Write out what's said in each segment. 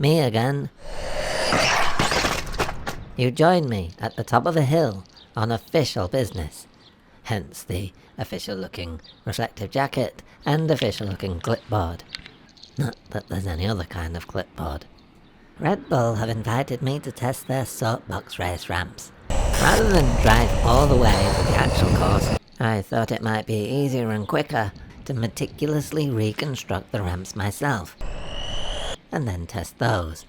Me again. You joined me at the top of a hill on official business. Hence the official-looking reflective jacket and official-looking clipboard. Not that there's any other kind of clipboard. Red Bull have invited me to test their soapbox race ramps. Rather than drive all the way to the actual course, I thought it might be easier and quicker to meticulously reconstruct the ramps myself, and then test those.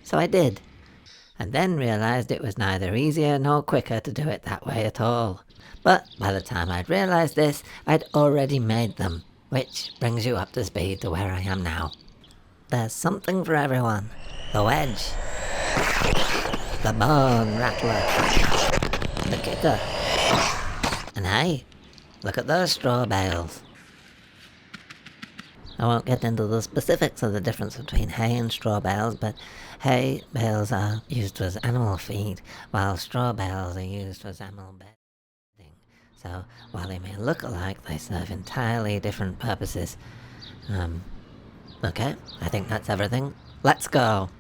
So I did, and then realised it was neither easier nor quicker to do it that way at all. But by the time I'd realised this, I'd already made them, which brings you up to speed to where I am now. There's something for everyone. The Wedge, the Bone Rattler, the Kicker, and hey, look at those straw bales. I won't get into the specifics of the difference between hay and straw bales, but hay bales are used as animal feed, while straw bales are used as animal bedding. So, while they may look alike, they serve entirely different purposes. Okay, I think that's everything. Let's go!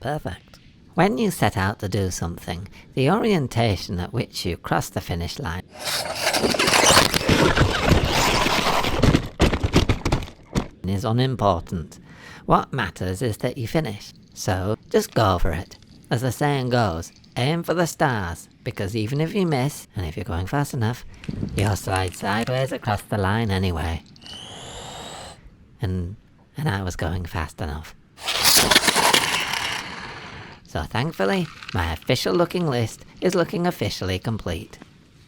Perfect. When you set out to do something, the orientation at which you cross the finish line is unimportant. What matters is that you finish. So, just go for it. As the saying goes, aim for the stars, because even if you miss, and if you're going fast enough, you'll slide sideways across the line anyway. And I was going fast enough. So thankfully, my official looking list is looking officially complete.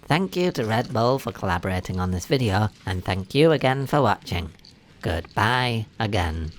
Thank you to Red Bull for collaborating on this video, and thank you again for watching. Goodbye again.